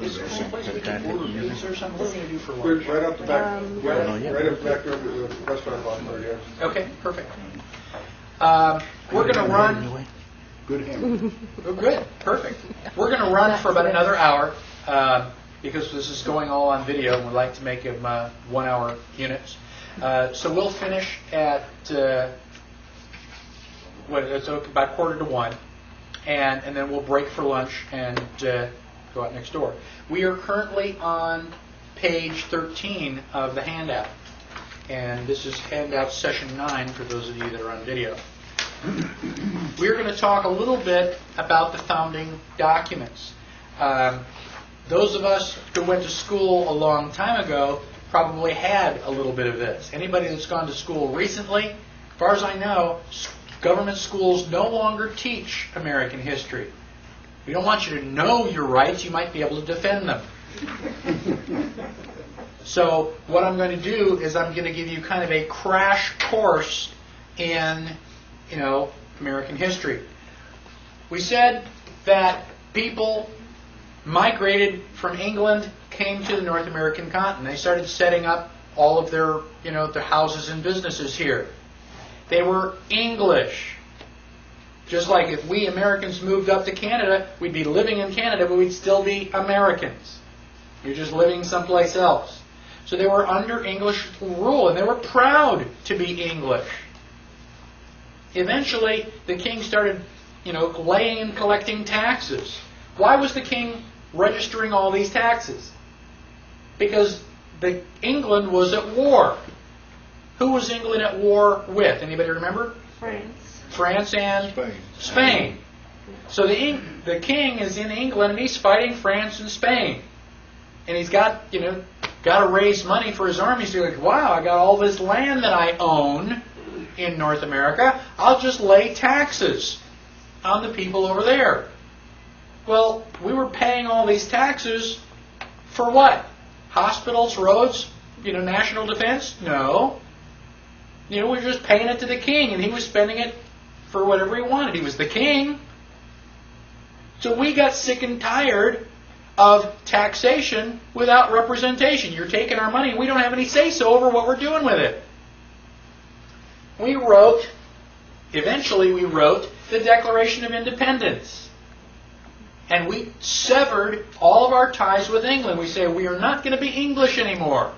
Is there some place we can order pizza or something? What are we going to do for We're lunch? right up the back, right up back there to the restaurant on there, yes. Okay, perfect. We're going to run. Good ham. Oh, good, perfect. We're going to run for about another hour because this is going all on video, and we'd like to make them 1 hour units. So we'll finish at it's about 1:45, and then we'll break for lunch and go out next door. We are currently on page 13 of the handout, and this is handout session 9 for those of you that are on video. We're going to talk a little bit about the founding documents. Those of us who went to school a long time ago probably had a little bit of this. Anybody that's gone to school recently, as far as I know, government schools no longer teach American history. We don't want you to know your rights. You might be able to defend them. So what I'm going to do is I'm going to give you kind of a crash course in, American history. We said that people migrated from England, came to the North American continent. They started setting up all of their, their houses and businesses here. They were English. Just like if we Americans moved up to Canada, we'd be living in Canada, but we'd still be Americans. You're just living someplace else. So they were under English rule, and they were proud to be English. Eventually, the king started, laying and collecting taxes. Why was the king registering all these taxes? Because England was at war. Who was England at war with? Anybody remember? France and Spain. So the king is in England and he's fighting France and Spain. And he's got to raise money for his army. So he's like, wow, I got all this land that I own in North America. I'll just lay taxes on the people over there. Well, we were paying all these taxes for what? Hospitals, roads, national defense? No. We were just paying it to the king, and he was spending it for whatever he wanted. He was the king. So we got sick and tired of taxation without representation. You're taking our money, and we don't have any say-so over what we're doing with it. Eventually we wrote the Declaration of Independence. And we severed all of our ties with England. We say we are not going to be English anymore.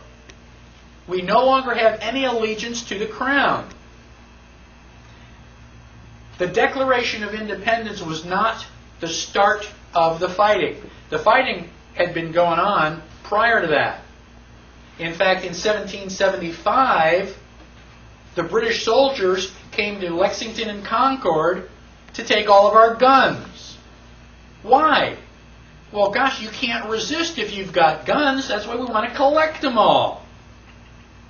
We no longer have any allegiance to the crown. The Declaration of Independence was not the start of the fighting. The fighting had been going on prior to that. In fact, in 1775, the British soldiers came to Lexington and Concord to take all of our guns. Why? Well, gosh, you can't resist if you've got guns. That's why we want to collect them all.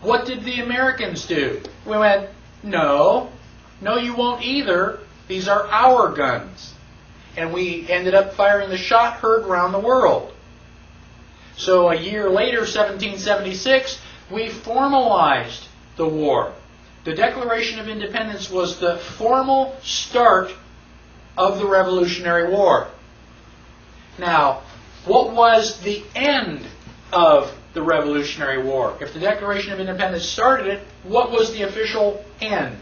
What did the Americans do? We went, no, you won't either. These are our guns. And we ended up firing the shot heard around the world. So a year later, 1776, we formalized the war. The Declaration of Independence was the formal start of the Revolutionary War. Now, what was the end of the Revolutionary War? If the Declaration of Independence started it, what was the official end?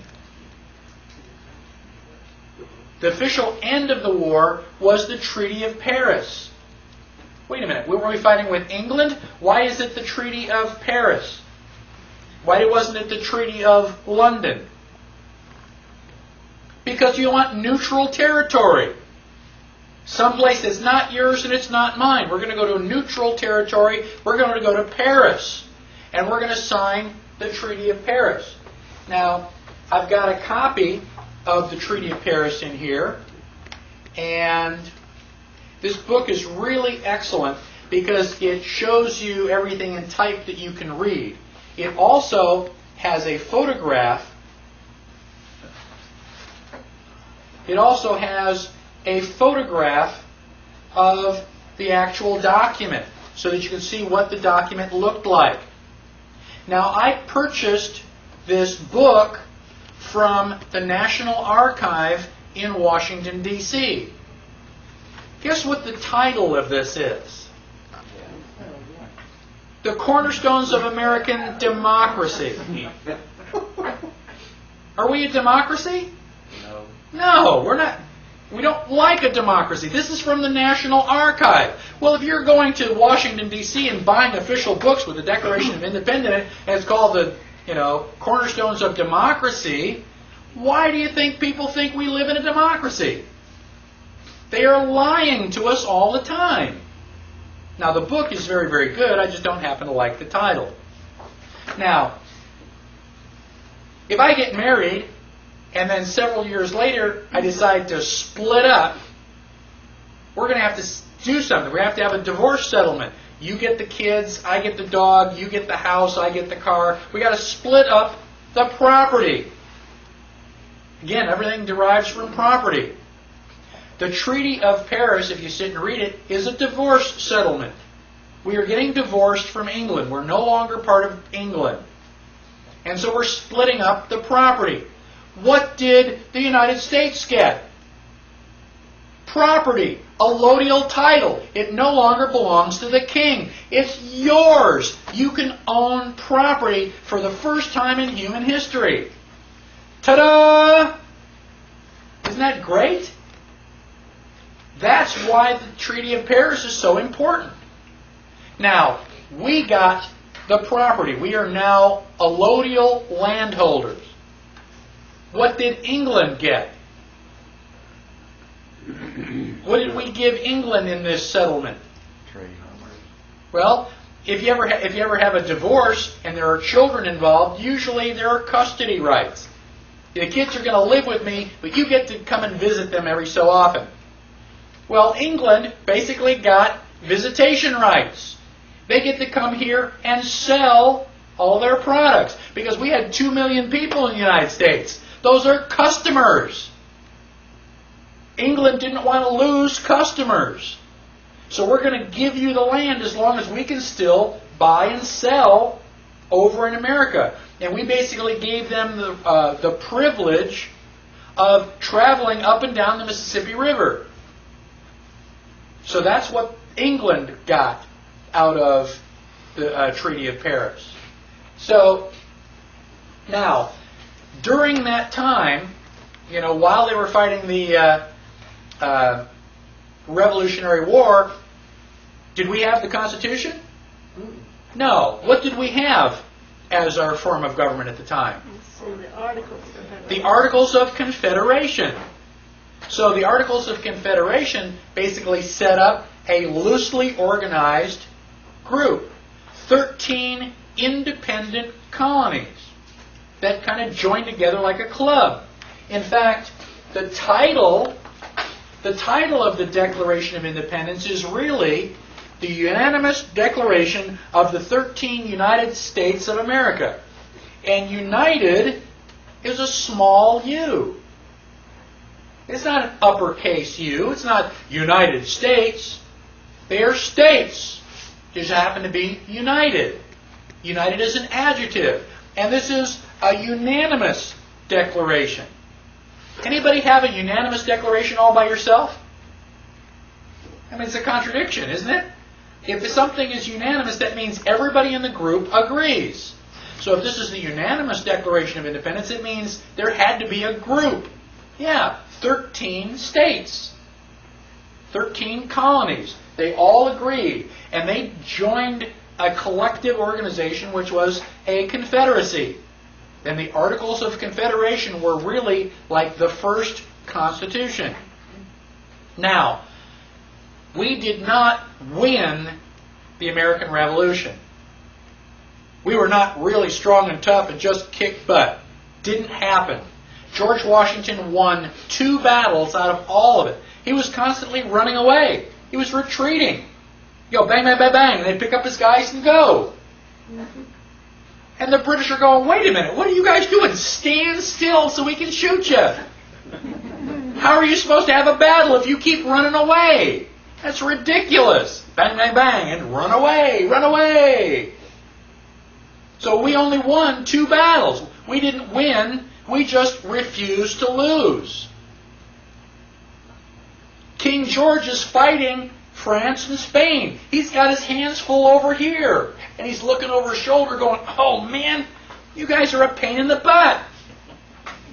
The official end of the war was the Treaty of Paris. Wait a minute, were we fighting with England? Why is it the Treaty of Paris? Why wasn't it the Treaty of London? Because you want neutral territory. Someplace that's not yours and it's not mine. We're going to go to a neutral territory. We're going to go to Paris. And we're going to sign the Treaty of Paris. Now, I've got a copy of the Treaty of Paris in here. And this book is really excellent because it shows you everything in type that you can read. It also has a photograph. It also has a photograph of the actual document so that you can see what the document looked like. Now, I purchased this book from the National Archive in Washington, D.C. Guess what the title of this is? The Cornerstones of American Democracy. Are we a democracy? No. No, we're not. We don't like a democracy. This is from the National Archive. Well, if you're going to Washington, D.C. and buying official books with the Declaration of Independence, and it's called the, Cornerstones of Democracy, why do you think people think we live in a democracy? They are lying to us all the time. Now, the book is very, very good. I just don't happen to like the title. Now, if I get married, and then several years later, I decide to split up, we're going to have to do something. We have to have a divorce settlement. You get the kids, I get the dog, you get the house, I get the car. We got to split up the property. Again, everything derives from property. The Treaty of Paris, if you sit and read it, is a divorce settlement. We are getting divorced from England. We're no longer part of England. And so we're splitting up the property. What did the United States get? Property, a allodial title. It no longer belongs to the king. It's yours. You can own property for the first time in human history. Ta-da! Isn't that great? That's why the Treaty of Paris is so important. Now, we got the property. We are now allodial landholders. What did England get? What did we give England in this settlement? Trade. Well, if you ever have a divorce and there are children involved, usually there are custody rights. The kids are going to live with me, but you get to come and visit them every so often. Well, England basically got visitation rights. They get to come here and sell all their products because we had 2 million people in the United States. Those are customers. England didn't want to lose customers. So we're going to give you the land as long as we can still buy and sell over in America. And we basically gave them the privilege of traveling up and down the Mississippi River. So that's what England got out of the Treaty of Paris. So now, during that time, while they were fighting the Revolutionary War, did we have the Constitution? No. What did we have as our form of government at the time? The Articles of Confederation. So the Articles of Confederation basically set up a loosely organized group. 13 independent colonies that kind of joined together like a club. In fact, the title of the Declaration of Independence is really the unanimous declaration of the 13 United States of America. And united is a small u. It's not an uppercase U. It's not United States. They are states. Just happen to be united. United is an adjective. And this is a unanimous declaration. Anybody have a unanimous declaration all by yourself? I mean, it's a contradiction, isn't it? If something is unanimous, that means everybody in the group agrees. So if this is the unanimous Declaration of Independence, it means there had to be a group. Yeah, 13 states. 13 colonies. They all agreed. And they joined a collective organization which was a confederacy. And the Articles of Confederation were really like the first Constitution. Now, we did not win the American Revolution. We were not really strong and tough and just kicked butt. Didn't happen. George Washington won 2 battles out of all of it. He was constantly running away. He was retreating. Bang, bang, bang, bang. And they'd pick up his guys and go. And the British are going, wait a minute, what are you guys doing? Stand still so we can shoot you. How are you supposed to have a battle if you keep running away? That's ridiculous. Bang, bang, bang, and run away, run away. So we only won 2 battles. We didn't win. We just refused to lose. King George is fighting France and Spain. He's got his hands full over here. And he's looking over his shoulder going, oh man, you guys are a pain in the butt.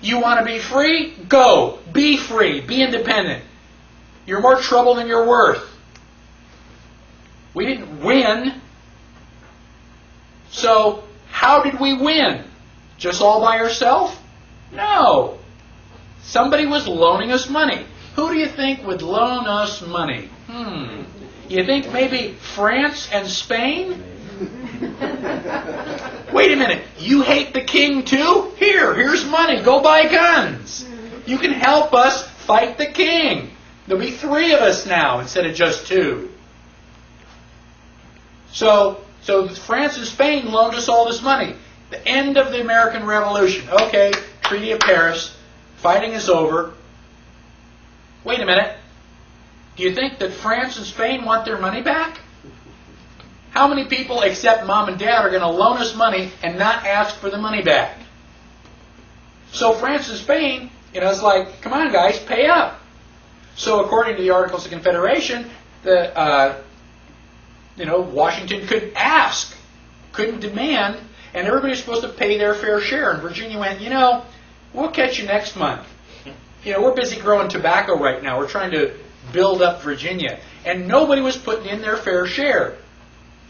You want to be free? Go. Be free. Be independent. You're more trouble than you're worth. We didn't win. So, how did we win? Just all by ourselves? No. Somebody was loaning us money. Who do you think would loan us money? You think maybe France and Spain? Wait a minute. You hate the king too? Here's money. Go buy guns. You can help us fight the king. There'll be 3 of us now instead of just 2. So France and Spain loaned us all this money. The end of the American Revolution. Okay, Treaty of Paris. Fighting is over. Wait a minute. Do you think that France and Spain want their money back? How many people except mom and dad are going to loan us money and not ask for the money back? So France and Spain, it's like, come on guys, pay up. So according to the Articles of Confederation, Washington could ask, couldn't demand, and everybody's supposed to pay their fair share. And Virginia went, we'll catch you next month. We're busy growing tobacco right now. We're trying to build up Virginia. And nobody was putting in their fair share.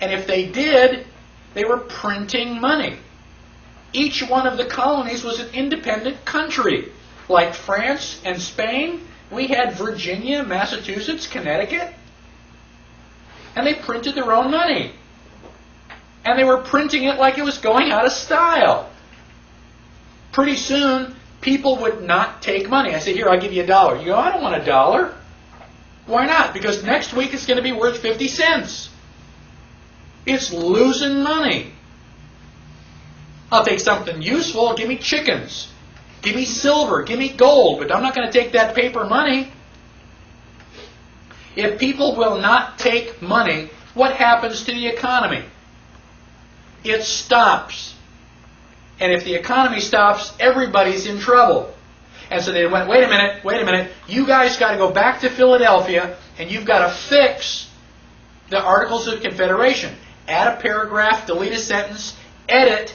And if they did, they were printing money. Each one of the colonies was an independent country. Like France and Spain, we had Virginia, Massachusetts, Connecticut. And they printed their own money. And they were printing it like it was going out of style. Pretty soon, people would not take money. I say, here, I'll give you $1. You go, I don't want $1. Why not? Because next week it's going to be worth 50 cents. It's losing money. I'll take something useful. Give me chickens. Give me silver. Give me gold. But I'm not going to take that paper money. If people will not take money, what happens to the economy? It stops. And if the economy stops, everybody's in trouble. And so they went, wait a minute, you guys got to go back to Philadelphia and you've got to fix the Articles of Confederation. Add a paragraph, delete a sentence, edit,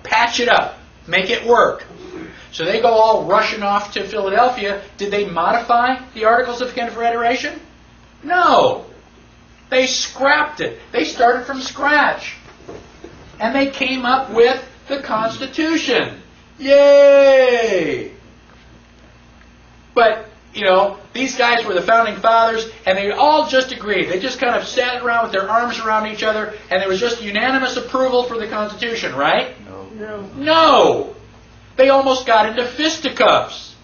patch it up, make it work. So they go all rushing off to Philadelphia. Did they modify the Articles of Confederation? No. They scrapped it. They started from scratch. And they came up with the Constitution. Yay! But, these guys were the founding fathers, and they all just agreed. They just kind of sat around with their arms around each other, and there was just unanimous approval for the Constitution, right? No! They almost got into fisticuffs.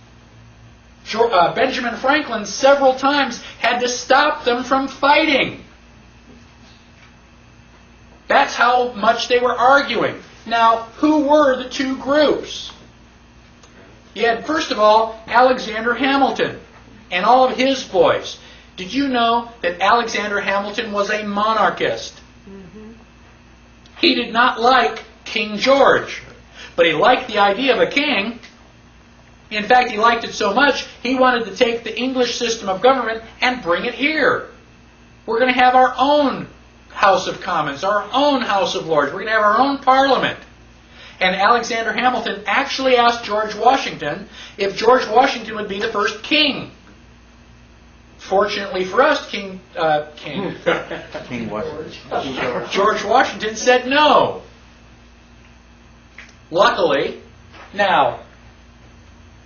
Benjamin Franklin several times had to stop them from fighting. That's how much they were arguing. Now, who were the 2 groups? You had, first of all, Alexander Hamilton and all of his boys. Did you know that Alexander Hamilton was a monarchist? He did not like King George, but he liked the idea of a king. In fact, he liked it so much, he wanted to take the English system of government and bring it here. We're going to have our own House of Commons, our own House of Lords. We're going to have our own Parliament. And Alexander Hamilton actually asked George Washington if George Washington would be the first king. Fortunately for us, King Washington. George Washington said no. Luckily, now,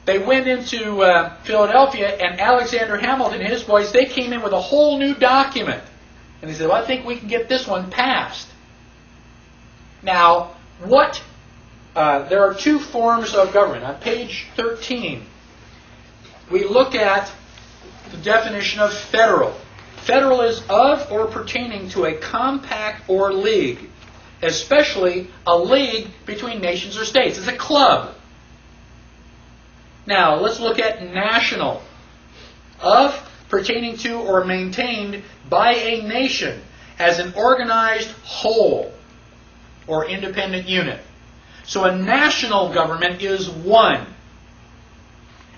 they went into Philadelphia, and Alexander Hamilton and his boys, they came in with a whole new document. And they said, well, I think we can get this one passed. Now, there are 2 forms of government. On page 13, we look at the definition of federal. Federal is of or pertaining to a compact or league, especially a league between nations or states. It's a club. Now, let's look at national. Of, pertaining to, or maintained by a nation as an organized whole or independent unit. So a national government is one.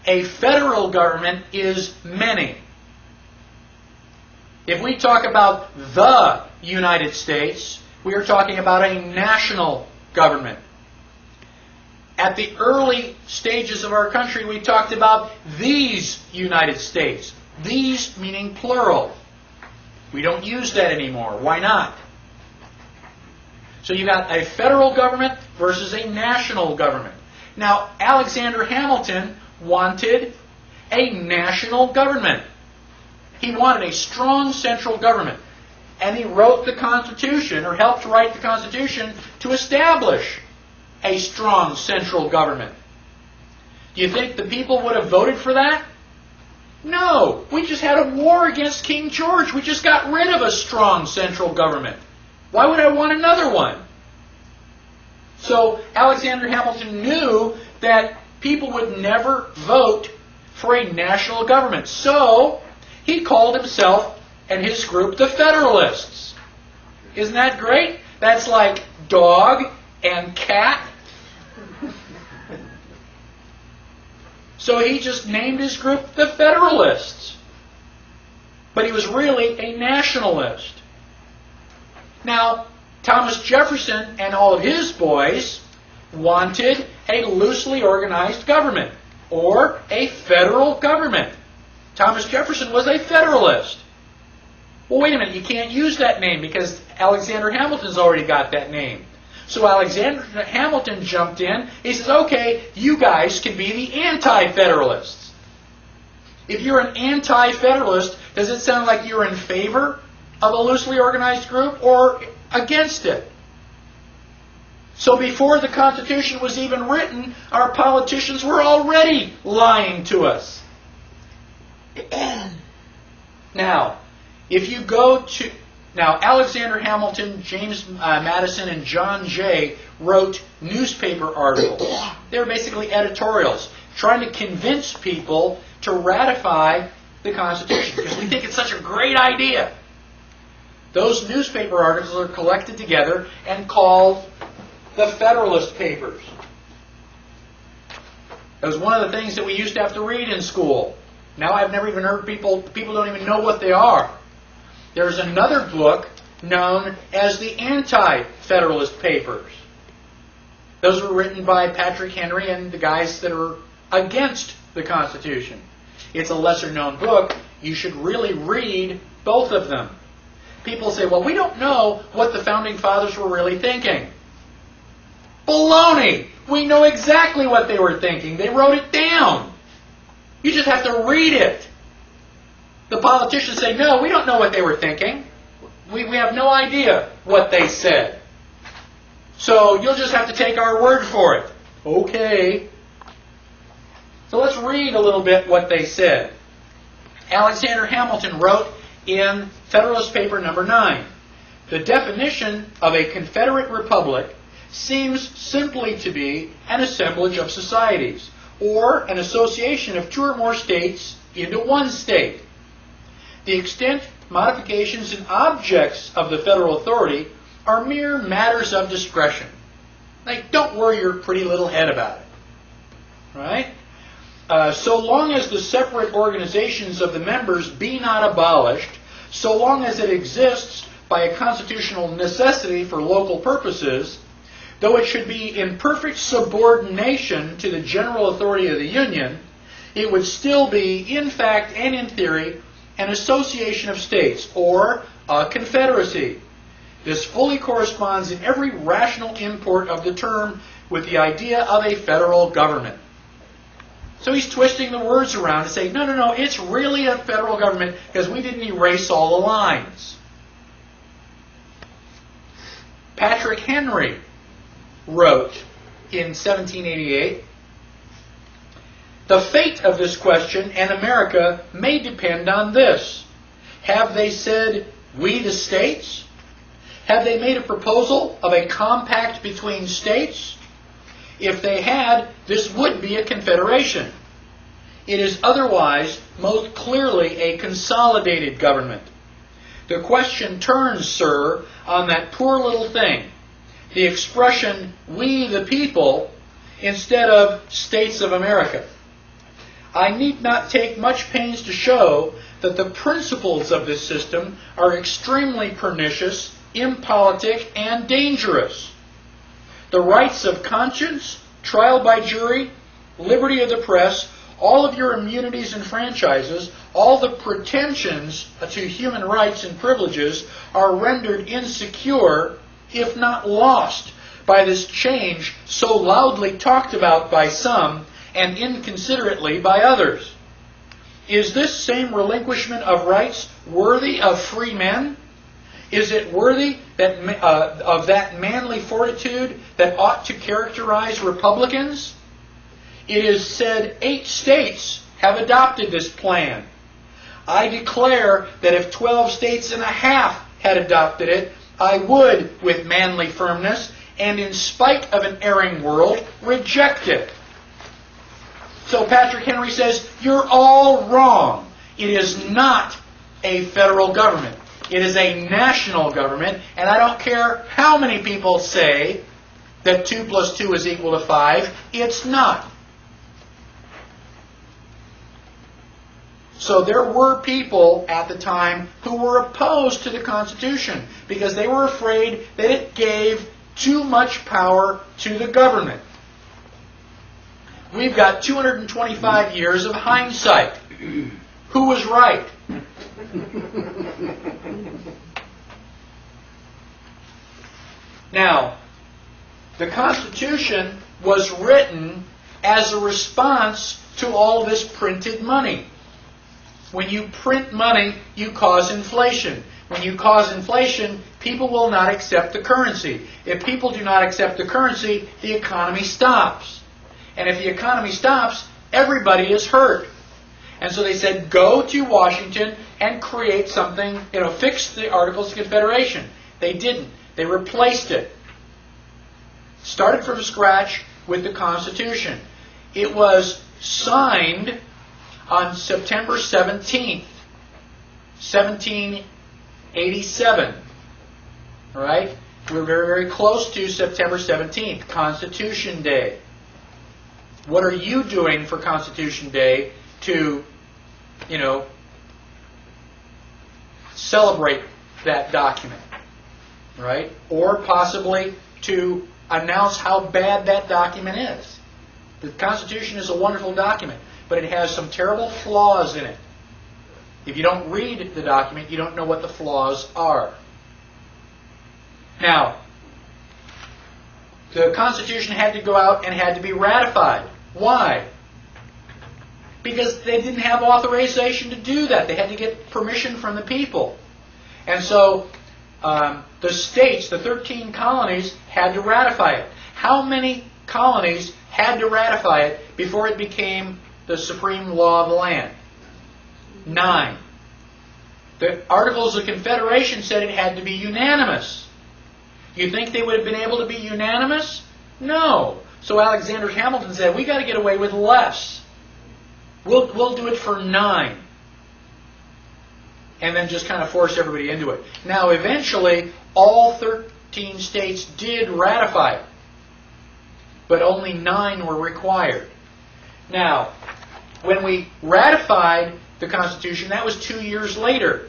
A federal government is many. If we talk about the United States, we are talking about a national government. At the early stages of our country, we talked about these United States. These meaning plural. We don't use that anymore. Why not? So you got a federal government versus a national government. Now, Alexander Hamilton wanted a national government. He wanted a strong central government. And he wrote the Constitution, or helped write the Constitution, to establish a strong central government. Do you think the people would have voted for that? No. We just had a war against King George. We just got rid of a strong central government. Why would I want another one? So Alexander Hamilton knew that people would never vote for a national government. So he called himself and his group the Federalists. Isn't that great? That's like dog and cat. So he just named his group the Federalists. But he was really a nationalist. Now, Thomas Jefferson and all of his boys wanted a loosely organized government, or a federal government. Thomas Jefferson was a Federalist. Well, wait a minute, you can't use that name because Alexander Hamilton's already got that name. So Alexander Hamilton jumped in. He says, okay, you guys can be the anti-federalists. If you're an anti-federalist, does it sound like you're in favor of a loosely organized group or against it? So before the Constitution was even written, our politicians were already lying to us. Now, if you go to... Now, Alexander Hamilton, James Madison, and John Jay wrote newspaper articles. They were basically editorials, trying to convince people to ratify the Constitution, because we think it's such a great idea. Those newspaper articles are collected together and called the Federalist Papers. That was one of the things that we used to have to read in school. Now I've never even heard people don't even know what they are. There's another book known as the Anti-Federalist Papers. Those were written by Patrick Henry and the guys that are against the Constitution. It's a lesser-known book. You should really read both of them. People say, well, we don't know what the Founding Fathers were really thinking. Baloney! We know exactly what they were thinking. They wrote it down. You just have to read it. The politicians say, no, we don't know what they were thinking. We have no idea what they said. So you'll just have to take our word for it. Okay. So let's read a little bit what they said. Alexander Hamilton wrote in Federalist Paper number 9, the definition of a Confederate Republic seems simply to be an assemblage of societies, or an association of two or more states into one state. The extent, modifications, and objects of the federal authority are mere matters of discretion. Like, don't worry your pretty little head about it. Right? So long as the separate organizations of the members be not abolished, so long as it exists by a constitutional necessity for local purposes, though it should be in perfect subordination to the general authority of the Union, it would still be, in fact and in theory, an association of states, or a confederacy. This fully corresponds in every rational import of the term with the idea of a federal government. So he's twisting the words around to say, no, it's really a federal government because we didn't erase all the lines. Patrick Henry wrote in 1788, the fate of this question and America may depend on this. Have they said, we the states? Have they made a proposal of a compact between states? If they had, this would be a confederation. It is otherwise most clearly a consolidated government. The question turns, sir, on that poor little thing, the expression "we the people" instead of "States of America." I need not take much pains to show that the principles of this system are extremely pernicious, impolitic, and dangerous. The rights of conscience, trial by jury, liberty of the press, all of your immunities and franchises, all the pretensions to human rights and privileges are rendered insecure, if not lost, by this change so loudly talked about by some and inconsiderately by others. Is this same relinquishment of rights worthy of free men? Is it worthy of that manly fortitude that ought to characterize Republicans? It is said 8 states have adopted this plan. I declare that if 12 states and a half had adopted it, I would, with manly firmness, and in spite of an erring world, reject it. So Patrick Henry says, you're all wrong. It is not a federal government. It is a national government, and I don't care how many people say that 2 plus 2 is equal to 5. It's not. So there were people at the time who were opposed to the Constitution because they were afraid that it gave too much power to the government. We've got 225 years of hindsight. Who was right? Now, the Constitution was written as a response to all this printed money. When you print money, you cause inflation. When you cause inflation, people will not accept the currency. If people do not accept the currency, the economy stops. And if the economy stops, everybody is hurt. And so they said, go to Washington and create something, fix the Articles of Confederation. They didn't. They replaced it. Started from scratch with the Constitution. It was signed on September 17th, 1787. All right? We're very, very close to September 17th, Constitution Day. What are you doing for Constitution Day to, celebrate that document? Right? Or possibly to announce how bad that document is. The Constitution is a wonderful document, but it has some terrible flaws in it. If you don't read the document, you don't know what the flaws are. Now, the Constitution had to go out and had to be ratified. Why? Because they didn't have authorization to do that. They had to get permission from the people. And so the states, the 13 colonies, had to ratify it. How many colonies had to ratify it before it became the supreme law of the land? 9. The Articles of Confederation said it had to be unanimous. You think they would have been able to be unanimous? No. So Alexander Hamilton said, we got to get away with less. We'll do it for 9. And then just kind of force everybody into it. Now, eventually, all 13 states did ratify it. But only 9 were required. Now, when we ratified the Constitution, that was 2 years later,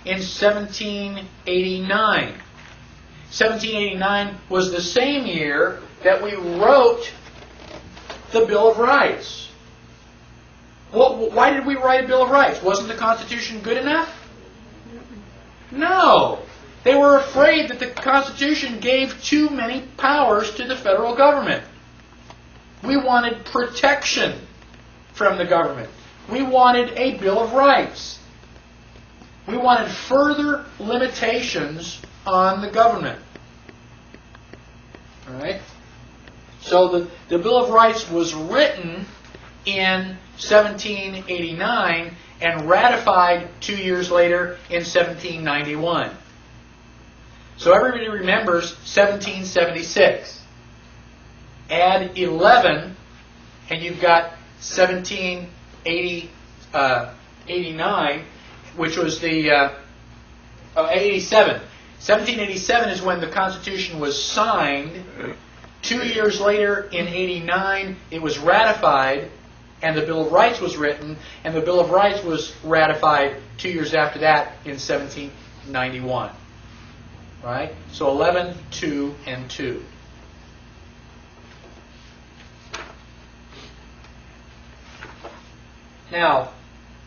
in 1789. 1789 was the same year that we wrote the Bill of Rights. Well, why did we write a Bill of Rights? Wasn't the Constitution good enough? No. They were afraid that the Constitution gave too many powers to the federal government. We wanted protection from the government. We wanted a Bill of Rights. We wanted further limitations on the government. All right? So the Bill of Rights was written in 1789 and ratified 2 years later in 1791. So everybody remembers 1776. Add 11 and you've got 1789, which was the 87. 1787 is when the Constitution was signed. 2 years later, in 89, it was ratified, and the Bill of Rights was written, and the Bill of Rights was ratified 2 years after that in 1791. Right? So 11, 2, and 2. Now,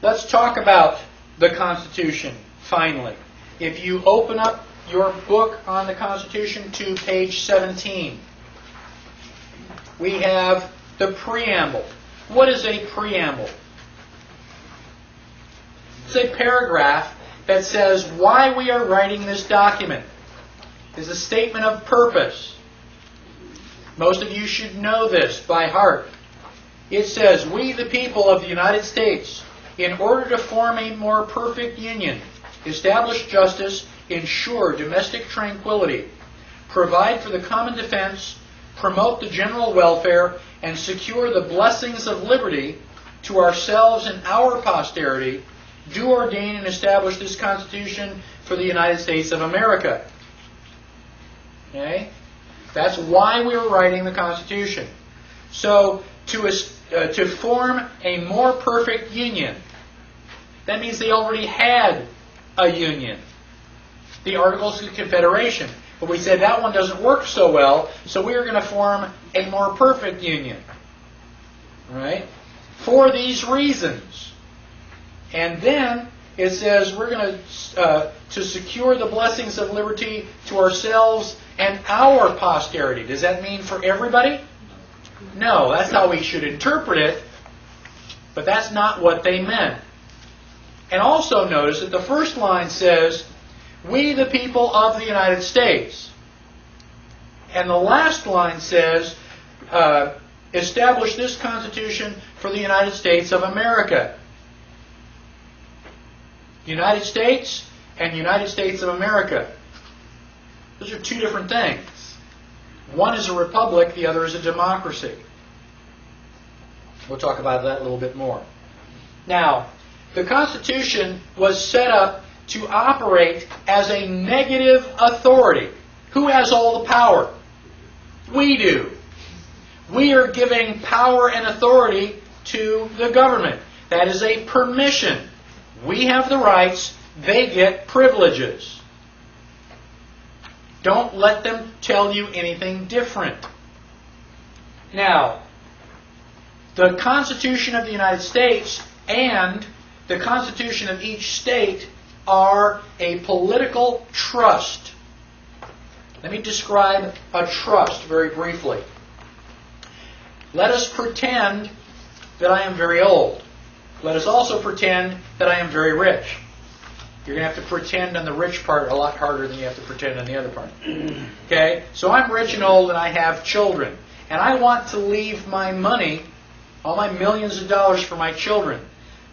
let's talk about the Constitution, finally. If you open up your book on the Constitution to page 17, we have the preamble. What is a preamble? It's a paragraph that says why we are writing this document. It's a statement of purpose. Most of you should know this by heart. It says, "We, the people of the United States, in order to form a more perfect union, establish justice, ensure domestic tranquility, provide for the common defense, promote the general welfare, and secure the blessings of liberty to ourselves and our posterity, do ordain and establish this Constitution for the United States of America." Okay? That's why we were writing the Constitution. So, to form a more perfect union, that means they already had a union. The Articles of Confederation. But we said that one doesn't work so well, so we are going to form a more perfect union. Right? For these reasons. And then it says we're going to secure the blessings of liberty to ourselves and our posterity. Does that mean for everybody? No, that's how we should interpret it, but that's not what they meant. And also notice that the first line says, "We the people of the United States." And the last line says, "Establish this Constitution for the United States of America." United States and United States of America. Those are two different things. One is a republic, the other is a democracy. We'll talk about that a little bit more. Now, the Constitution was set up to operate as a negative authority. Who has all the power? We do. We are giving power and authority to the government. That is a permission. We have the rights, they get privileges. Don't let them tell you anything different. Now, the Constitution of the United States and the Constitution of each state are a political trust. Let me describe a trust very briefly. Let us pretend that I am very old. Let us also pretend that I am very rich. You're going to have to pretend on the rich part a lot harder than you have to pretend on the other part. Okay? So I'm rich and old and I have children. And I want to leave my money, all my millions of dollars for my children.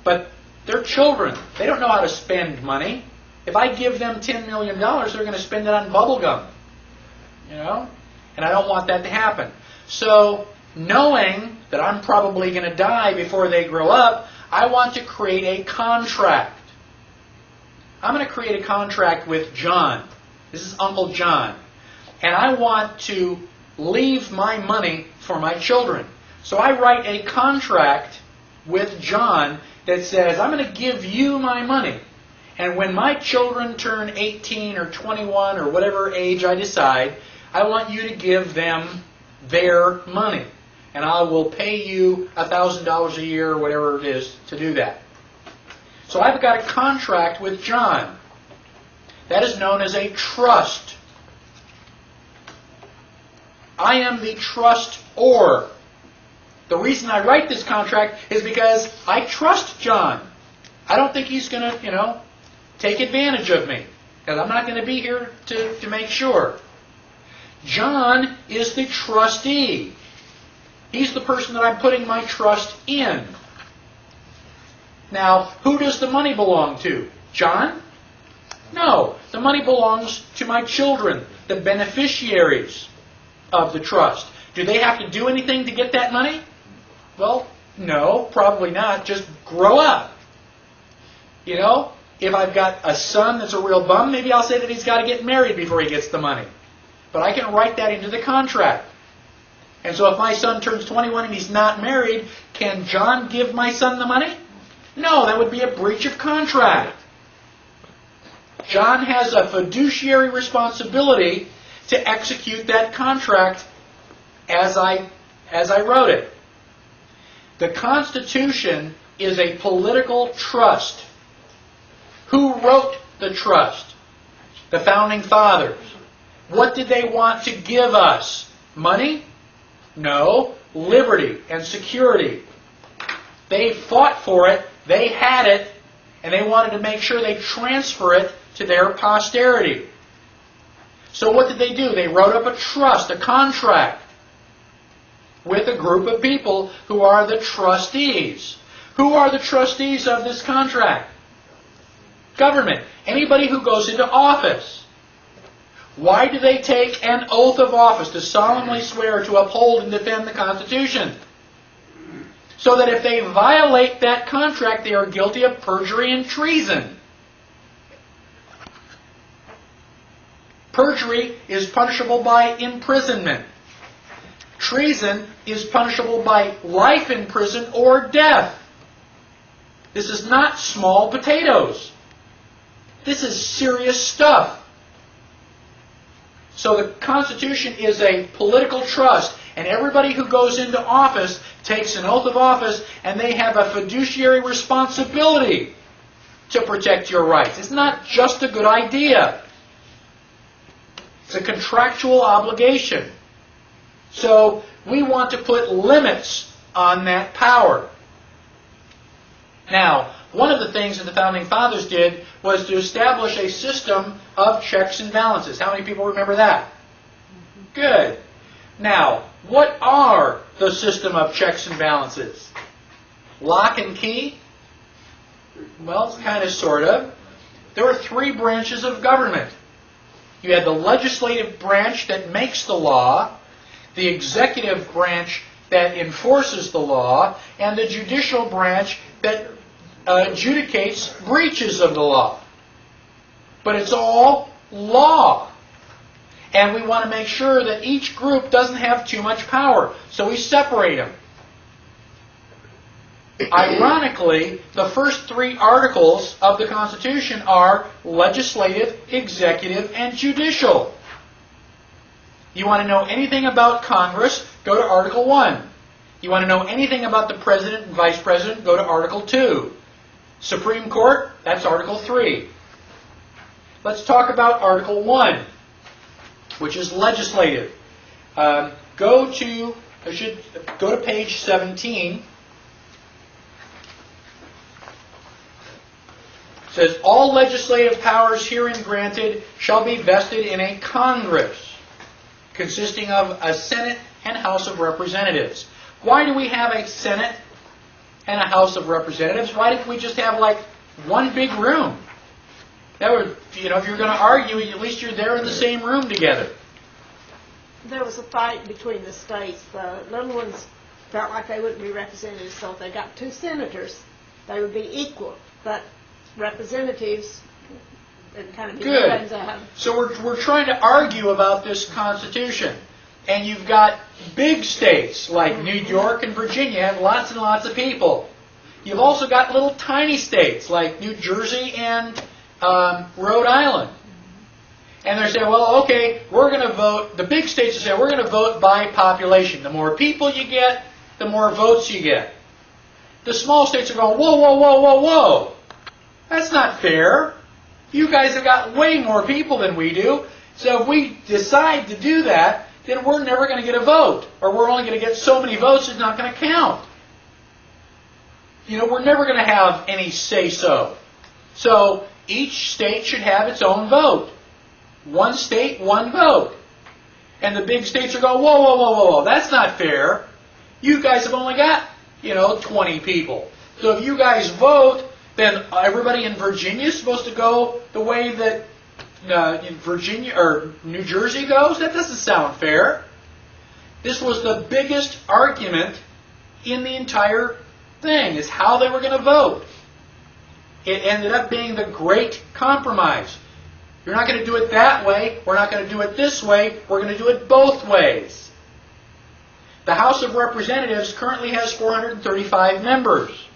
But they're children. They don't know how to spend money. If I give them $10 million, they're going to spend it on bubble gum. You know? And I don't want that to happen. So, knowing that I'm probably going to die before they grow up, I want to create a contract. I'm going to create a contract with John. This is Uncle John. And I want to leave my money for my children. So I write a contract with John that says, I'm going to give you my money. And when my children turn 18 or 21 or whatever age I decide, I want you to give them their money. And I will pay you $1,000 a year or whatever it is to do that. So I've got a contract with John. That is known as a trust. I am the trustor. The reason I write this contract is because I trust John. I don't think he's going to, take advantage of me. Because I'm not going to be here to make sure. John is the trustee. He's the person that I'm putting my trust in. Now, who does the money belong to? John? No. The money belongs to my children, the beneficiaries of the trust. Do they have to do anything to get that money? Well, no, probably not. Just grow up. If I've got a son that's a real bum, maybe I'll say that he's got to get married before he gets the money. But I can write that into the contract. And so if my son turns 21 and he's not married, can John give my son the money? No, that would be a breach of contract. John has a fiduciary responsibility to execute that contract as I wrote it. The Constitution is a political trust. Who wrote the trust? The Founding Fathers. What did they want to give us? Money? No. Liberty and security. They fought for it, they had it, and they wanted to make sure they transfer it to their posterity. So what did they do? They wrote up a trust, a contract, with a group of people who are the trustees. Who are the trustees of this contract? Government. Anybody who goes into office. Why do they take an oath of office to solemnly swear to uphold and defend the Constitution? So that if they violate that contract, they are guilty of perjury and treason. Perjury is punishable by imprisonment. Treason is punishable by life in prison or death. This is not small potatoes. This is serious stuff. So the Constitution is a political trust, and everybody who goes into office takes an oath of office, and they have a fiduciary responsibility to protect your rights. It's not just a good idea. It's a contractual obligation. So we want to put limits on that power. Now, one of the things that the Founding Fathers did was to establish a system of checks and balances. How many people remember that? Good. Now, what are the system of checks and balances? Lock and key? Well, kind of, sort of. There were three branches of government. You had the legislative branch that makes the law, the executive branch that enforces the law, and the judicial branch that adjudicates breaches of the law. But it's all law. And we want to make sure that each group doesn't have too much power. So we separate them. Ironically, the first three articles of the Constitution are legislative, executive, and judicial. You want to know anything about Congress, go to Article 1. You want to know anything about the President and Vice President, go to Article 2. Supreme Court, that's Article 3. Let's talk about Article 1, which is legislative. Go to page 17. It says, all legislative powers herein granted shall be vested in a Congress, consisting of a Senate and House of Representatives. Why do we have a Senate and a House of Representatives? Why didn't we just have like one big room? That would, if you're going to argue, at least you're there in the same room together. There was a fight between the states. The little ones felt like they wouldn't be represented, so if they got two senators, they would be equal. But representatives, it kind of depends on. So we're trying to argue about this Constitution. And you've got big states like New York and Virginia have lots and lots of people. You've also got little tiny states like New Jersey and Rhode Island. And they're saying, well, okay, we're going to vote. The big states are saying, we're going to vote by population. The more people you get, the more votes you get. The small states are going, whoa, whoa, whoa, whoa, whoa. That's not fair. You guys have got way more people than we do. So if we decide to do that, then we're never going to get a vote. Or we're only going to get so many votes, it's not going to count. We're never going to have any say-so. So each state should have its own vote. One state, one vote. And the big states are going, whoa, whoa, whoa, whoa, whoa, that's not fair. You guys have only got, 20 people. So if you guys vote, then everybody in Virginia is supposed to go the way that in Virginia or New Jersey goes? That doesn't sound fair. This was the biggest argument in the entire thing, is how they were going to vote. It ended up being the Great Compromise. You're not going to do it that way. We're not going to do it this way. We're going to do it both ways. The House of Representatives currently has 435 members.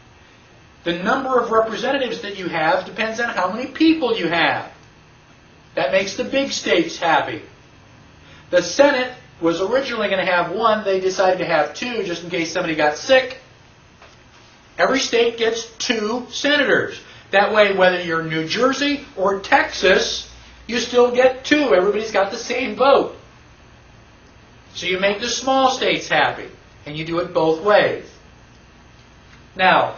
The number of representatives that you have depends on how many people you have. That makes the big states happy. The Senate was originally going to have one. They decided to have two just in case somebody got sick. Every state gets 2 senators. That way, whether you're New Jersey or Texas, you still get 2. Everybody's got the same vote. So you make the small states happy, and you do it both ways. Now,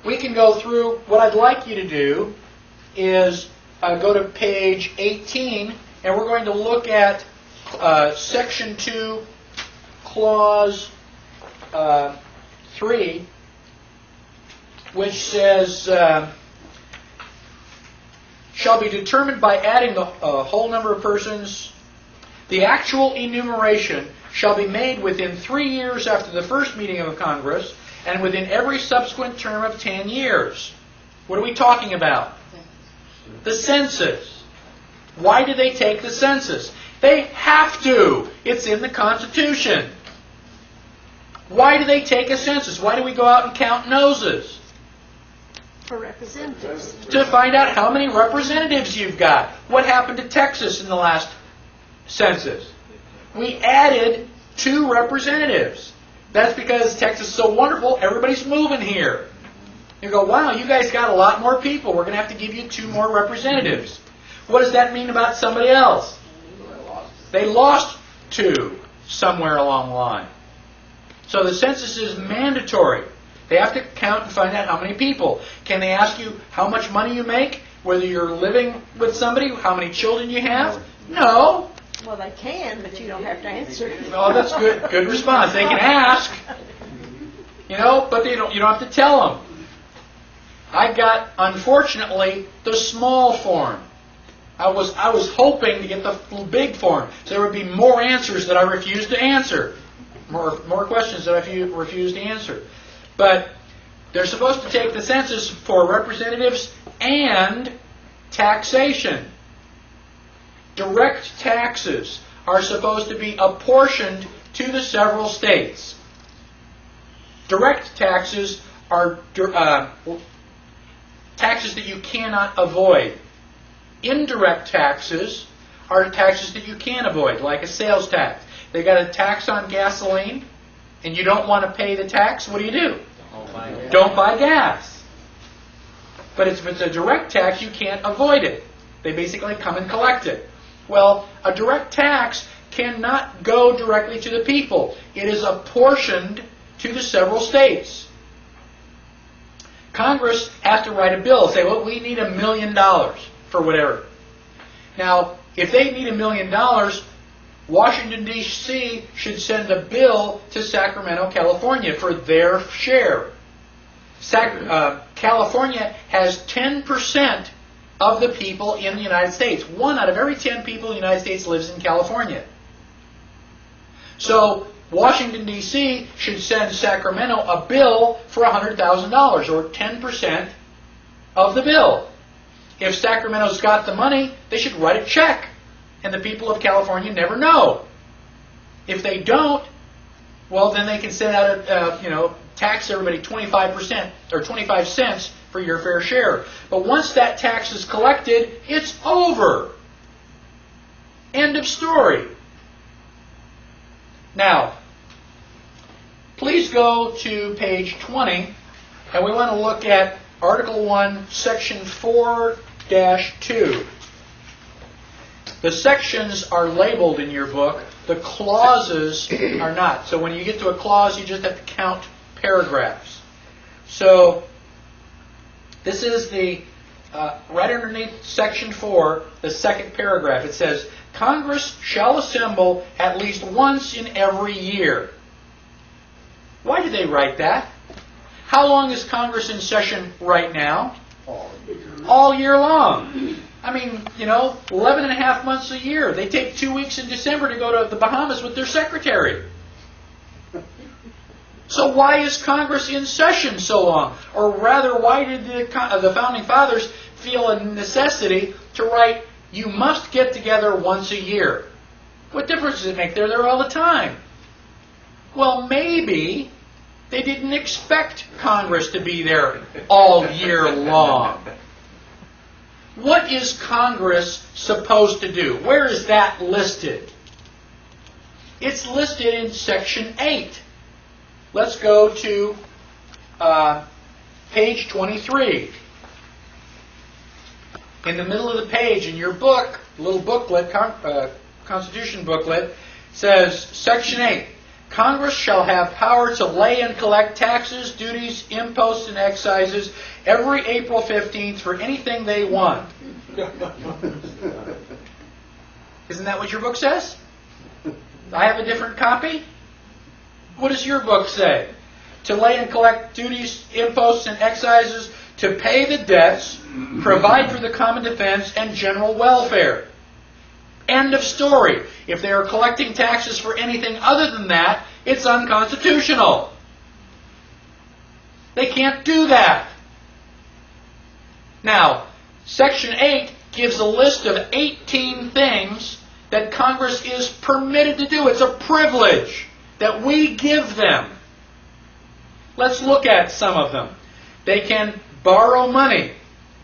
we can go through. What I'd like you to do is go to page 18, and we're going to look at Section 2, Clause 3, which says, shall be determined by adding the whole number of persons. The actual enumeration shall be made within 3 years after the first meeting of Congress and within every subsequent term of 10 years. What are we talking about? The census. Why do they take the census? They have to. It's in the Constitution. Why do they take a census? Why do we go out and count noses? For representatives. To find out how many representatives you've got. What happened to Texas in the last census? We added 2 representatives. That's because Texas is so wonderful, everybody's moving here. You go, wow, you guys got a lot more people. We're going to have to give you 2 more representatives. What does that mean about somebody else? They lost 2 somewhere along the line. So the census is mandatory. They have to count and find out how many people. Can they ask you how much money you make? Whether you're living with somebody? How many children you have? No. Well, they can, but you don't have to answer. Oh, that's good. Good response. They can ask, but you don't have to tell them. I got, unfortunately, the small form. I was hoping to get the big form, so there would be more answers that I refused to answer, more questions that I refused to answer. But they're supposed to take the census for representatives and taxation. Direct taxes are supposed to be apportioned to the several states. Direct taxes are taxes that you cannot avoid. Indirect taxes are taxes that you can avoid, like a sales tax. They got a tax on gasoline, and you don't want to pay the tax. What do? Don't buy gas. But if it's a direct tax, you can't avoid it. They basically come and collect it. Well, a direct tax cannot go directly to the people. It is apportioned to the several states. Congress has to write a bill, say, well, we need $1 million for whatever. Now, if they need $1 million, Washington, D.C. should send a bill to Sacramento, California for their share. California has 10% of the people in the United States. 1 out of every 10 people in the United States lives in California. So Washington, D.C. should send Sacramento a bill for $100,000, or 10% of the bill. If Sacramento's got the money, they should write a check, and the people of California never know. If they don't, well, then they can send out tax everybody 25% or 25 cents for your fair share. But once that tax is collected, it's over. End of story. Now, please go to page 20, and we want to look at Article 1, Section 4-2. The sections are labeled in your book. The clauses are not. So when you get to a clause, you just have to count paragraphs. So this is the right underneath Section 4, the second paragraph. It says, Congress shall assemble at least once in every year. Why do they write that? How long is Congress in session right now? All year long. I mean, 11 and a half months a year. They take 2 weeks in December to go to the Bahamas with their secretary. So why is Congress in session so long? Or rather, why did the Founding Fathers feel a necessity to write, you must get together once a year? What difference does it make? They're there all the time. Well, maybe they didn't expect Congress to be there all year long. What is Congress supposed to do? Where is that listed? It's listed in Section 8. Let's go to page 23. In the middle of the page in your book, little booklet, Constitution booklet, says Section 8. Congress shall have power to lay and collect taxes, duties, imposts, and excises every April 15th for anything they want. Isn't that what your book says? I have a different copy. What does your book say? To lay and collect duties, imposts, and excises, to pay the debts, provide for the common defense, and general welfare. End of story. If they are collecting taxes for anything other than that, it's unconstitutional. They can't do that. Now, Section 8 gives a list of 18 things that Congress is permitted to do. It's a privilege that we give them. Let's look at some of them. They can borrow money.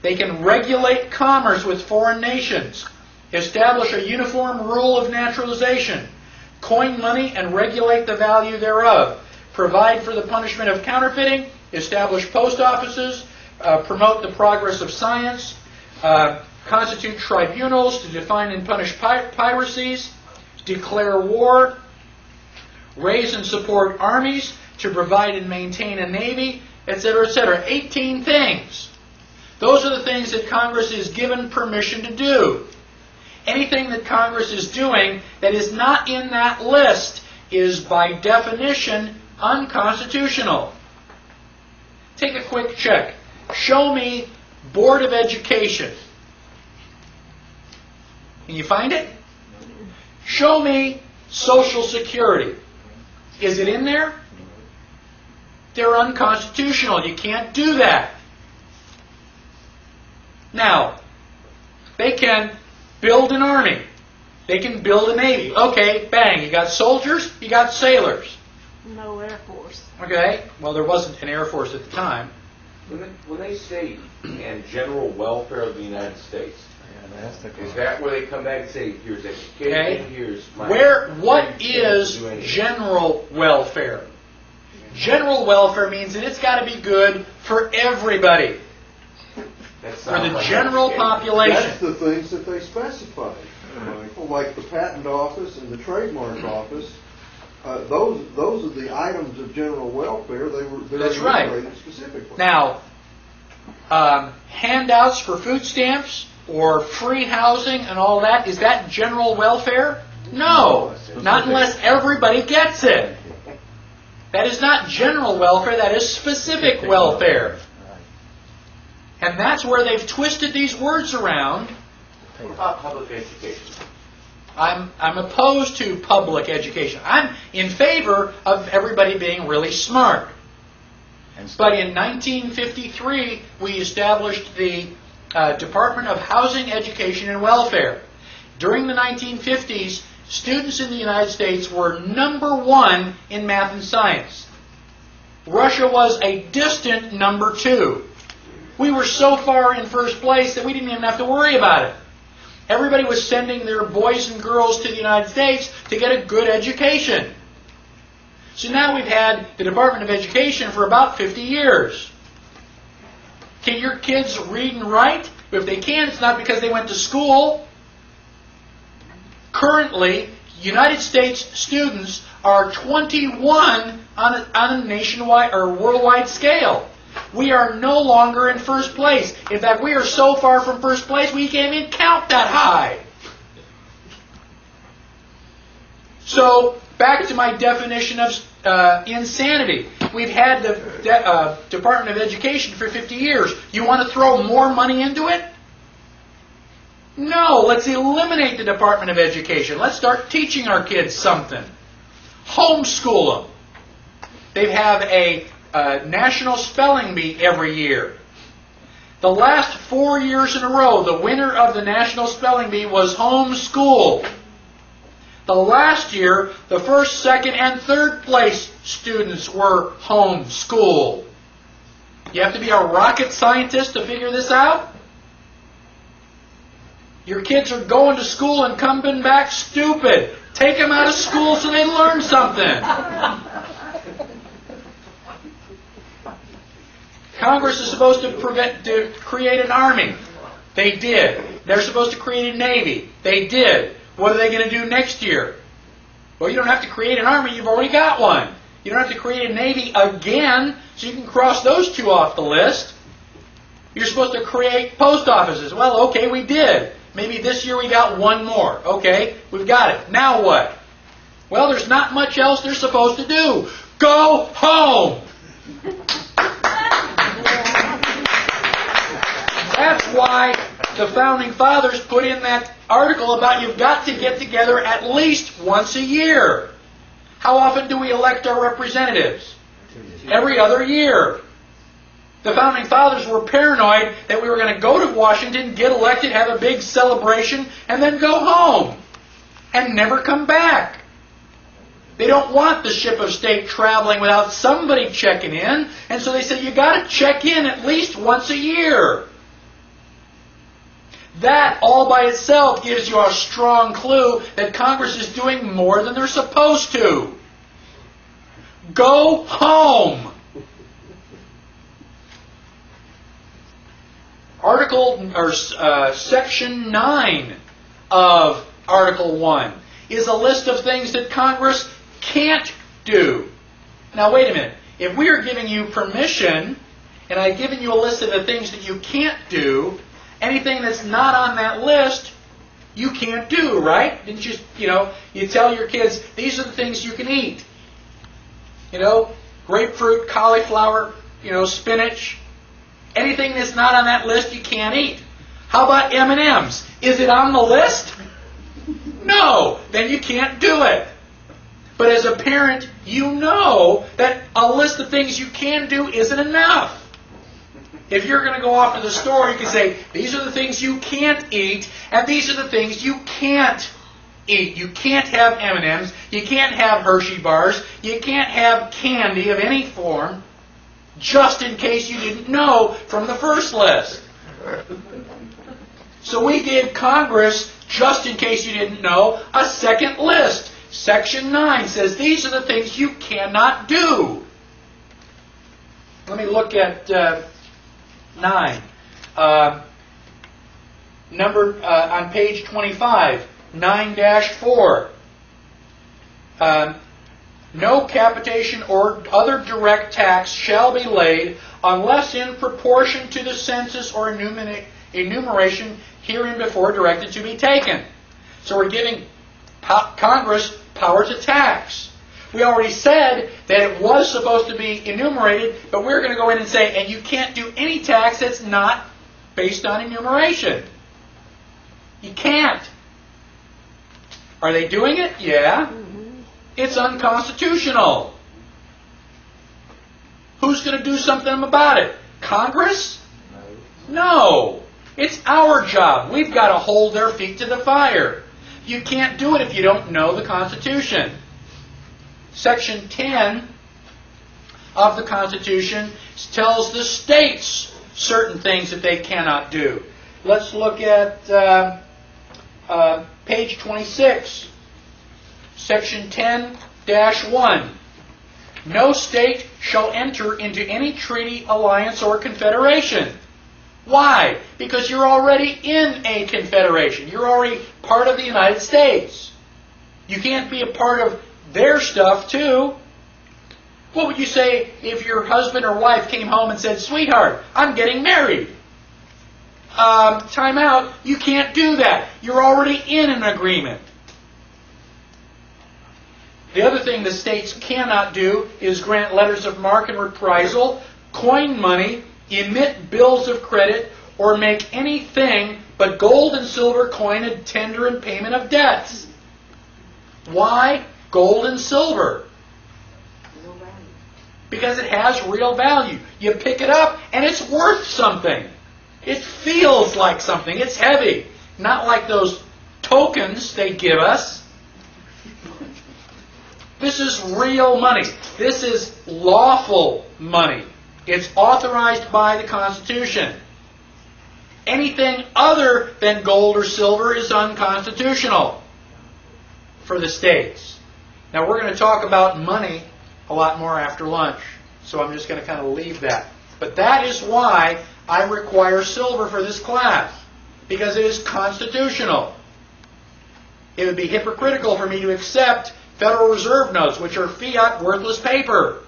They can regulate commerce with foreign nations. Establish a uniform rule of naturalization. Coin money and regulate the value thereof. Provide for the punishment of counterfeiting. Establish post offices. Promote the progress of science. Constitute tribunals to define and punish piracies. Declare war. Raise and support armies to provide and maintain a navy, etc., etc. 18 things. Those are the things that Congress is given permission to do. Anything that Congress is doing that is not in that list is by definition unconstitutional. Take a quick check. Show me Board of Education. Can you find it? Show me Social Security. Is it in there? They're unconstitutional. You can't do that. Now, they can build an army. They can build a navy. Okay, bang. You got soldiers, you got sailors. No Air Force. Okay, well, there wasn't an Air Force at the time. When they say and general welfare of the United States, is that where they come back and say, here's education, Okay. here's my... What is general welfare? General welfare means that it's got to be good for everybody. For the general population. That's the things that they specify, Michael, like the patent office and the trademark office. Those are the items of general welfare. They're That's right. enumerated specifically. Now, handouts for food stamps or free housing and all that, is that general welfare? No, not unless everybody gets it. That is not general welfare, that is specific welfare. And that's where they've twisted these words around. What about public education? I'm opposed to public education. I'm in favor of everybody being really smart. But in 1953, we established the Department of Housing, Education, and Welfare. During the 1950s, students in the United States were #1 in math and science. Russia was a distant #2. We were so far in first place that we didn't even have to worry about it. Everybody was sending their boys and girls to the United States to get a good education. So now we've had the Department of Education for about 50 years. Can your kids read and write? If they can, it's not because they went to school. Currently, United States students are 21 on a nationwide or worldwide scale. We are no longer in first place. In fact, we are so far from first place, we can't even count that high. So, back to my definition of insanity. We've had the Department of Education for 50 years. You want to throw more money into it? No, let's eliminate the Department of Education. Let's start teaching our kids something. Homeschool them. They have a national spelling bee every year. The last 4 years in a row, the winner of the national spelling bee was homeschooled. The last year, the first, second, and third place students were homeschooled. You have to be a rocket scientist to figure this out? Your kids are going to school and coming back stupid. Take them out of school so they learn something. Congress is supposed to create an army. They did. They're supposed to create a navy. They did. What are they going to do next year? Well, you don't have to create an army. You've already got one. You don't have to create a navy again, so you can cross those two off the list. You're supposed to create post offices. Well, okay, we did. Maybe this year we got one more. Okay, we've got it. Now what? Well, there's not much else they're supposed to do. Go home! That's why the Founding Fathers put in that article about you've got to get together at least once a year. How often do we elect our representatives? Every other year. The Founding Fathers were paranoid that we were going to go to Washington, get elected, have a big celebration, and then go home and never come back. They don't want the ship of state traveling without somebody checking in, and so they say you got to check in at least once a year. That all by itself gives you a strong clue that Congress is doing more than they're supposed to. Go home. Section 9 of Article 1 is a list of things that Congress can't do. Now wait a minute. If we are giving you permission, and I've given you a list of the things that you can't do, anything that's not on that list, you can't do, right? Didn't you, you tell your kids, these are the things you can eat. Grapefruit, cauliflower, spinach. Anything that's not on that list, you can't eat. How about M&Ms? Is it on the list? No, then you can't do it. But as a parent, you know that a list of things you can do isn't enough. If you're going to go off to the store, you can say, these are the things you can't eat, and these are the things you can't eat. You can't have M&Ms, you can't have Hershey bars, you can't have candy of any form, just in case you didn't know from the first list. So we gave Congress, just in case you didn't know, a second list. Section 9 says these are the things you cannot do. Let me look at 9. On page 25, 9-4. No capitation or other direct tax shall be laid unless in proportion to the census or enumeration hereinbefore directed to be taken. So we're giving Congress power to tax. We already said that it was supposed to be enumerated, but we're going to go in and say, and you can't do any tax that's not based on enumeration. You can't. Are they doing it? Yeah. It's unconstitutional. Who's going to do something about it? Congress? No. It's our job. We've got to hold their feet to the fire. You can't do it if you don't know the Constitution. Section 10 of the Constitution tells the states certain things that they cannot do. Let's look at page 26. Section 10-1. No state shall enter into any treaty, alliance, or confederation. Why? Because you're already in a confederation. You're already part of the United States. You can't be a part of their stuff too. What would you say if your husband or wife came home and said, sweetheart, I'm getting married? Time out. You can't do that. You're already in an agreement. The other thing the states cannot do is grant letters of marque and reprisal, coin money, emit bills of credit, or make anything but gold and silver coin and tender in payment of debts. Why gold and silver? because it has real value. You pick it up and it's worth something. It feels like something. It's heavy. Not like those tokens they give us. This is real money. This is lawful money. It's authorized by the Constitution. Anything other than gold or silver is unconstitutional for the states. Now we're going to talk about money a lot more after lunch, so I'm just going to kind of leave that. But that is why I require silver for this class, because it is constitutional. It would be hypocritical for me to accept Federal Reserve notes, which are fiat, worthless paper.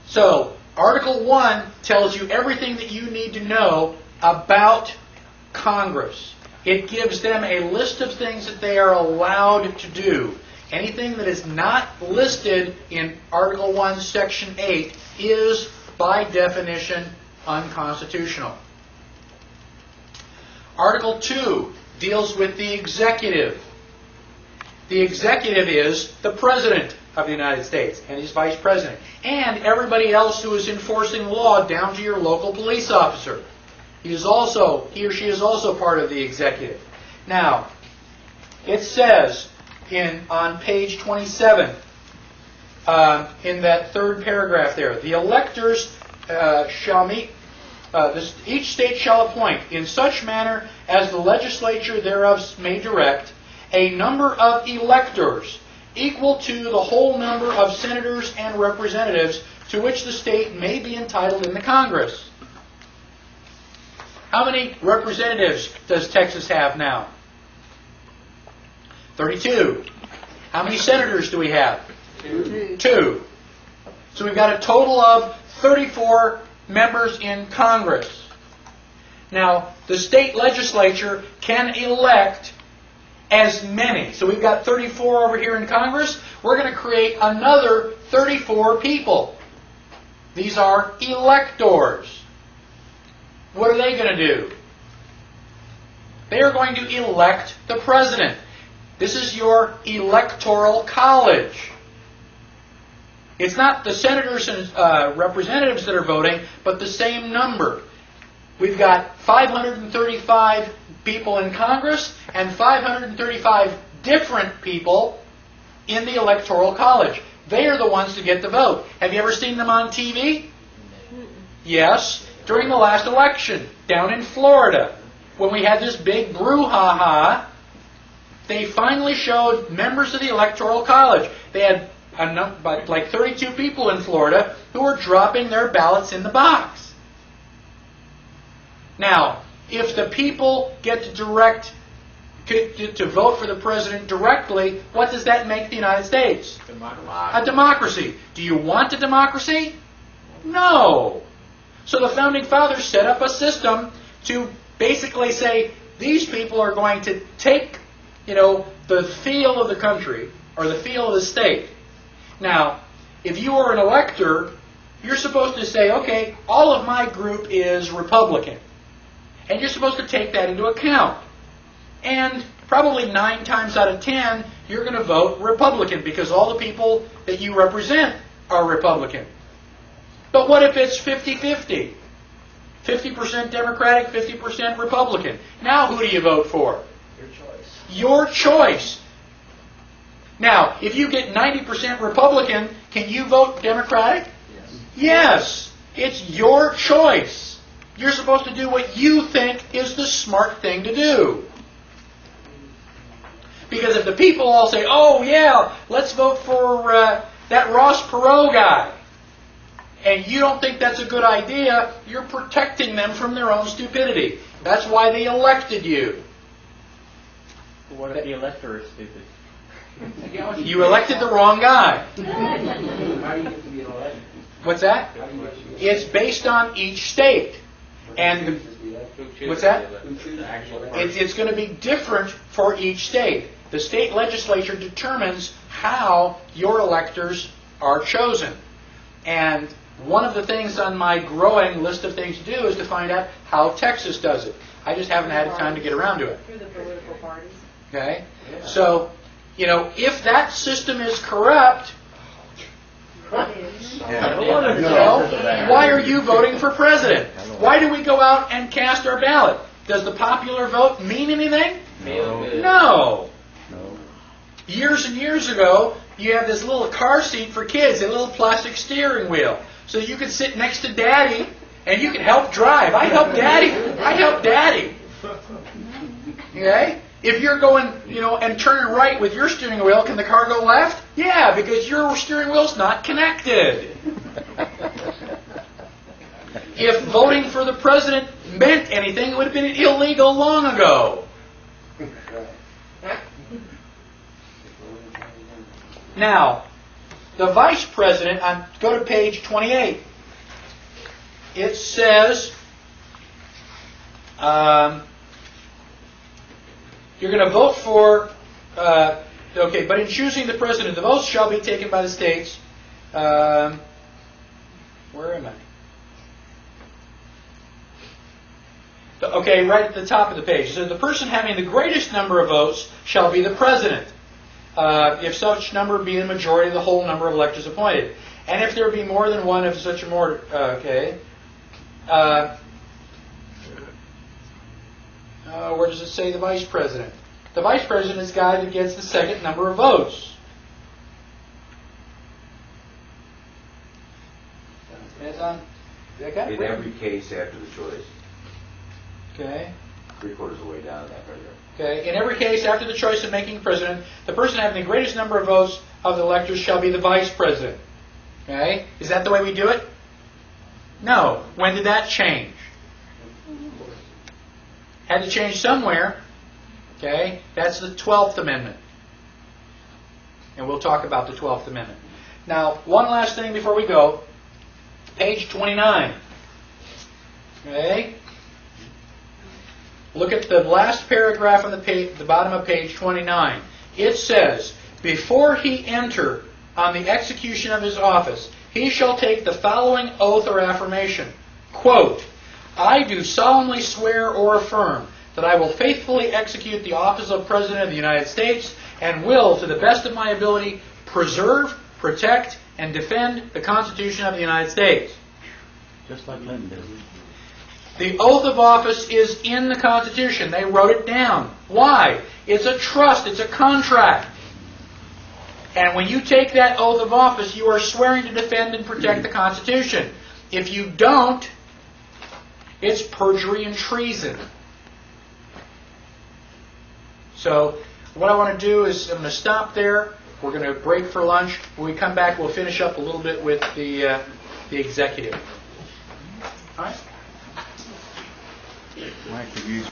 So, Article 1 tells you everything that you need to know about Congress. It gives them a list of things that they are allowed to do. Anything that is not listed in Article 1, Section 8 is, by definition, unconstitutional. Article 2 deals with the executive. The executive is the President of the United States and his Vice President, and everybody else who is enforcing the law down to your local police officer. He or she is also part of the executive. Now, it says on page 27, in that third paragraph there, the electors shall meet, each state shall appoint in such manner as the legislature thereof may direct a number of electors equal to the whole number of senators and representatives to which the state may be entitled in the Congress. How many representatives does Texas have now? 32. How many senators do we have? 2. So we've got a total of 34 members in Congress. Now, the state legislature can elect as many. So we've got 34 over here in Congress. We're going to create another 34 people. These are electors. What are they going to do? They are going to elect the president. This is your electoral college. It's not the senators and representatives that are voting, but the same number. We've got 535 people in Congress and 535 different people in the Electoral College. They are the ones to get the vote. Have you ever seen them on TV? Yes. During the last election down in Florida, when we had this big brouhaha, they finally showed members of the Electoral College. They had like 32 people in Florida who were dropping their ballots in the box. Now, if the people get to vote for the president directly, what does that make the United States? A democracy. Do you want a democracy? No. So the Founding Fathers set up a system to basically say, these people are going to take, the feel of the country, or the feel of the state. Now, if you are an elector, you're supposed to say, okay, all of my group is Republican. And you're supposed to take that into account. And probably 9 times out of 10, you're going to vote Republican because all the people that you represent are Republican. But what if it's 50-50? 50% Democratic, 50% Republican. Now who do you vote for? Your choice. Your choice. Now, if you get 90% Republican, can you vote Democratic? Yes. Yes. It's your choice. You're supposed to do what you think is the smart thing to do. Because if the people all say, oh yeah, let's vote for that Ross Perot guy, and you don't think that's a good idea, you're protecting them from their own stupidity. That's why they elected you. What if the elector is stupid? You elected the wrong guy. How do you get to be an elector? What's that? It's based on each state. And what's that? It's going to be different for each state. The state legislature determines how your electors are chosen. And one of the things on my growing list of things to do is to find out how Texas does it. I just haven't had time to get around to it. Through the political parties. Okay? So You know, if that system is corrupt, why are you voting for president? Why do we go out and cast our ballot? Does the popular vote mean anything? No. Years and years ago, you have this little car seat for kids, a little plastic steering wheel. So you could sit next to Daddy and you could help drive. I help Daddy. I help Daddy. Okay? If you're going, you know, and turning right with your steering wheel, can the car go left? Yeah, because your steering wheel's not connected. If voting for the president meant anything, it would have been illegal long ago. Now, the vice president, go to page 28. It says, you're going to vote for, okay, but in choosing the president, the votes shall be taken by the states. Where am I? Okay, right at the top of the page. So the person having the greatest number of votes shall be the president, if such number be the majority of the whole number of electors appointed. And if there be more than one of such a more, okay. Where does it say the vice president? The vice president is the guy that gets the second number of votes. In every case after the choice. Okay. 3/4 of the way down in that paragraph. Okay. In every case after the choice of making president, the person having the greatest number of votes of the electors shall be the vice president. Okay. Is that the way we do it? No. When did that change? Had to change somewhere. Okay. That's the 12th Amendment. And we'll talk about the 12th Amendment. Now, one last thing before we go. Page 29. Okay. Look at the last paragraph on the page, the bottom of page 29. It says, before he enter on the execution of his office, he shall take the following oath or affirmation. Quote, I do solemnly swear or affirm that I will faithfully execute the office of President of the United States and will, to the best of my ability, preserve, protect, and defend the Constitution of the United States. Just like Lincoln did. The oath of office is in the Constitution. They wrote it down. Why? It's a trust. It's a contract. And when you take that oath of office, you are swearing to defend and protect the Constitution. If you don't, it's perjury and treason. So, what I want to do is, I'm going to stop there. We're going to break for lunch. When we come back, we'll finish up a little bit with the executive. All right? Mike, have you